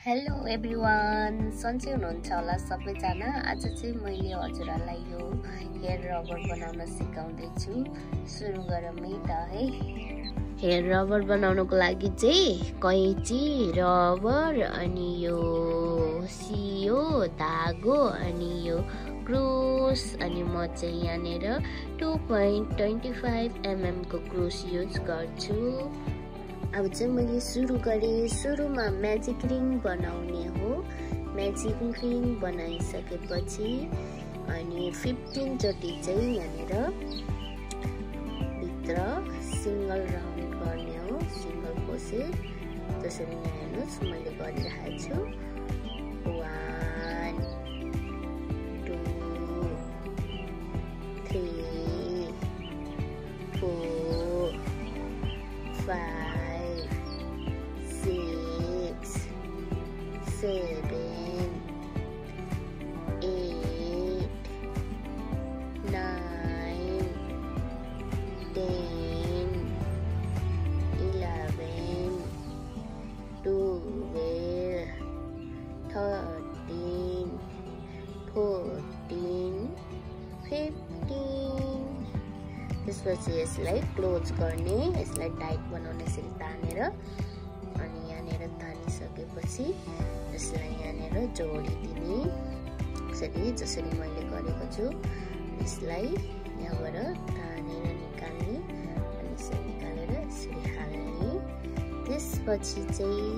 Hello everyone, सन्चै हुनुहुन्छ होला सबैजना। आज चाहिँ मैले हजुरहरूलाई यो हेयर रबर बनाउन सिकाउँदैछु। सुरु गरौँ है त है। हेयर रबर बनाउनको लागि चाहिँ कैँची, रबर, अनि यो सियो, धागो, अनि यो क्रुस, अनि म चाहिँ यहाँनिर 2.25 mm को क्रुस युज गर्छु। अब चाहिँ मैले सुरु गरेँ। सुरुमा म्याजिक रिङ बनाउने हो। म्याजिक रिङ बनाइसकेपछि अनि 15 चोटि चाहिँ यहाँनिर भित्र सिंगल राउन्ड गर्ने हो, सिंगल क्रोसेट। जसरी यहाँ हेर्नुहोस् मैले गरिरहेको छु। 1 2 3 4 5 6 7 8 9 10 11 12 13 14 15। त्यसपछि यसलाई क्लोज गर्ने, यसलाई टाइट बनाउने, यसरी तानेर। अनि यहाँनिर तानिसकेपछि यसलाई यहाँनिर जोडिदिने, जसरी मैले गरेको छु। यसलाई यहाँबाट तानेर निकाल्ने, अनि यसरी निकालेर यसरी हाल्ने। त्यसपछि चाहिँ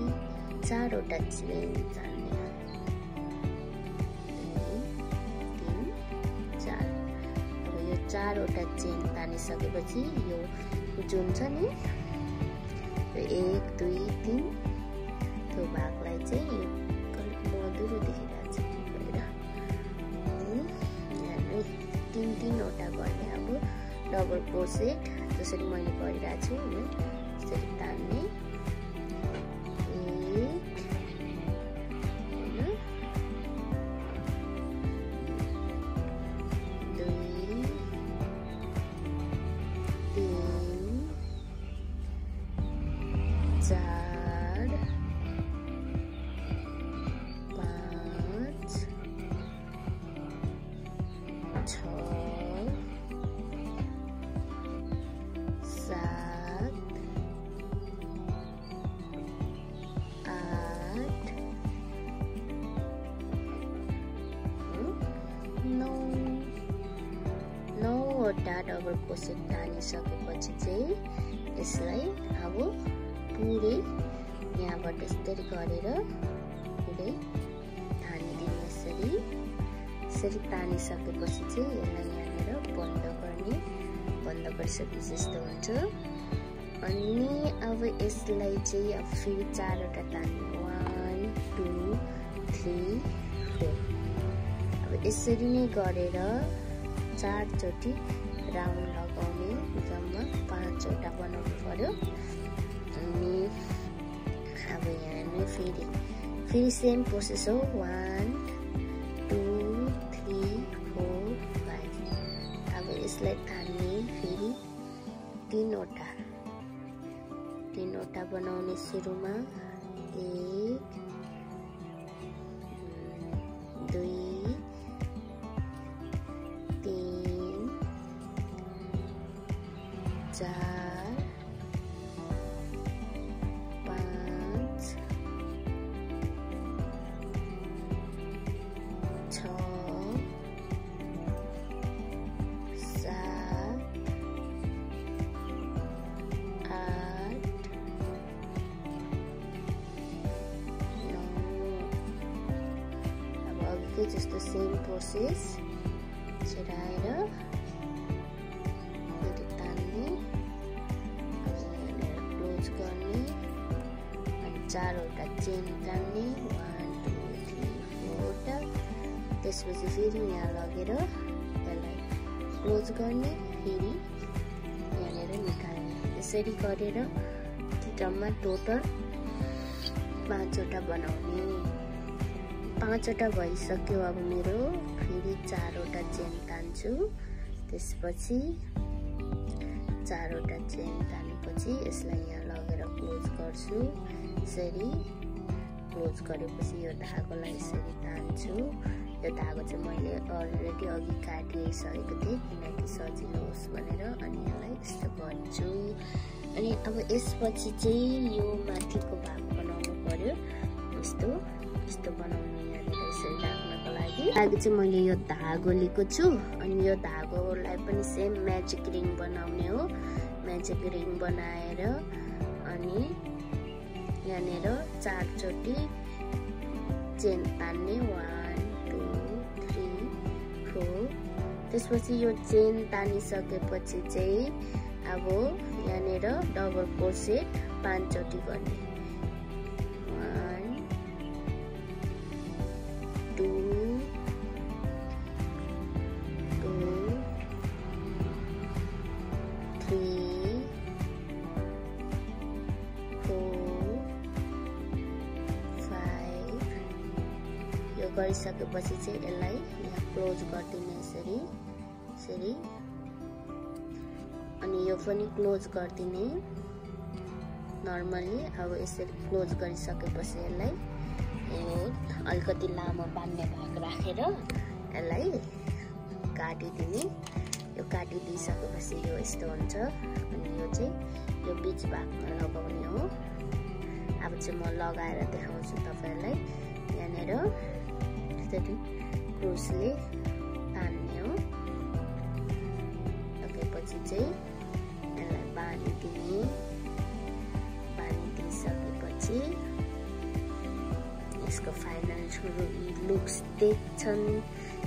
4वटा चेन तान्ने, 2 3 4। अब यो 4वटा चेन तानिसकेपछि यो जुन छ नि 1 2 3 त्यो भागलाई चाहिँ यो मधुरो देखिरहेको छ यहाँ 3-3वटा गर्ने। अब डबल क्रोसेट जसरी मैले गरिरहेको छु यसरी तान्ने, 4 5 6 7 8 9वटा डबल क्रोसेट तानिसकेपछि चाहिँ यसलाई अब पुरै यहाँबाट यसरी गरेर पुरै तानिदिने। यसरी तानिसकेपछि चाहिँ यसलाई यहाँनिर बन्द गर्ने। बन्द गरिसकेपछि यस्तो हुन्छ। अनि अब यसलाई चाहिँ अब फेरि 4वटा तान्ने, 1 2 3 4। अब यसरी नै गरेर 4 चोटि राउन्ड लगाउने, जम्मा 5वटा बनाउनु पर्यो। अनि अब यहाँ फेरि सेम प्रोसेस हो। 1 2 3 4 5। अब यसलाई तान्ने, फेरि 3वटा बनाउने। सुरुमा 1 2 3 4 5 6 7 8 9। अब अघिकै जस्तो सेम प्रोसेस छिराएर फेरि तान्ने, क्लोज गर्ने, अनि 4वटा चेन तान्ने, 1 2 3 4वटा। त्यसपछि फेरि यहाँ लगेर यसलाई क्लोज गर्ने, फेरि यहाँनिर निकाल्ने। यसरी गरेर जम्मा टोटल 5वटा बनाउने। 5वटा भइसक्यो अब मेरो। फेरि 4वटा चेन तान्छु। त्यसपछि 4वटा चेन तानेपछि यसलाई यहाँ लगेर क्लोज गर्छु। यसरी क्लोज गरेपछि यो धागोलाई यसरी तान्छु। यो धागो चाहिँ मैले अलरेडी अघि काटिसकेको थिएँ किनकि सजिलो होस् भनेर। अनि यसलाई यस्तो गर्छु। अनि अब यसपछि चाहिँ यो माथिको भाग बनाउनु पर्यो। यस्तो बनाउनु यहाँनिर यसरी राख्नको लागि चाहिँ मैले यो धागो लिएको छु। अनि यो धागोलाई पनि सेम म्याजिक रिङ बनाउने हो। म्याजिक रिङ बनाएर अनि यहाँनिर 4 चोटि चेन तान्ने 1 2 3 4। त्यसपछि यो चेन तानिसकेपछि चाहिँ अब यहाँनिर डबल क्रोसेट 5 चोटि गर्ने। 1 2 3 4 5। यो गरिसकेपछि चाहिँ यसलाई यहाँ क्लोज गरिदिने यसरी। अनि यो पनि क्लोज गरिदिने नर्मली। अब यसरी क्लोज गरिसकेपछि यसलाई यो अलिकति लामो बान्ने भाग राखेर यसलाई काटिदिने। यो काटिदिइसकेपछि यो यस्तो हुन्छ। अनि यो चाहिँ यो बीच भागमा लगाउने हो। अब चाहिँ म लगाएर देखाउँछु तपाईहरुलाई। यहाँनिर यसरी क्रुसले तान्ने हो। सकेपछि चाहिँ यसलाई बाँधिदिने। बाँधिदिइसकेपछि यसको फाइनल लुक्स देख्छन्।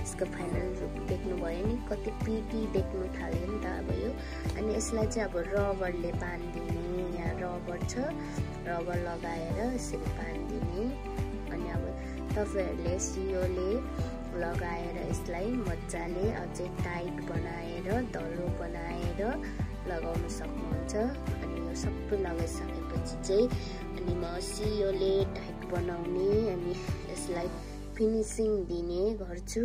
यसको फाइनल लुक देख्नु भयो नि, कति पिटी देख्नु थाल्यो नि त अब यो। अनि यसलाई चाहिँ अब रबरले बाँधिदिने। यहाँ रबर छ, रबर लगाएर यसरी बाँधिदिने। अनि अब तपाईहरुले सियोले लगाएर यसलाई मजाले अझै टाइट बनाएर दलो बनाएर लगाउन सक्नुहुन्छ। अनि यो सबै लगाइसकेपछि चाहिँ अनि म सियोले टाइट बनाउने अनि यसलाई फिनिसिङ दिने गर्छु।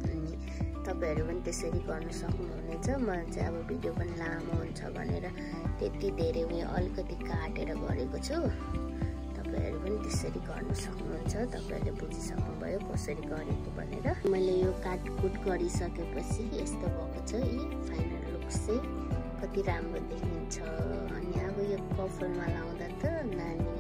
अनि तपाईहरु पनि त्यसरी गर्न सक्नुहुनेछ। म चाहिँ अब भिडियो पनि लामो हुन्छ भनेर त्यति धेरै उयो अलिकति काटेर गरेको छु। तपाईहरु पनि त्यसरी गर्न सक्नुहुन्छ। तपाईहरुले बुझिसक्नुभयो कसरी गरेको भनेर। मैले यो काटकुट गरिसकेपछि यस्तो भएको छ। यी फाइनल लुक चाहिँ कति राम्रो देखिन्छ। अनि अब यो कपालमा लाउँदा त नानी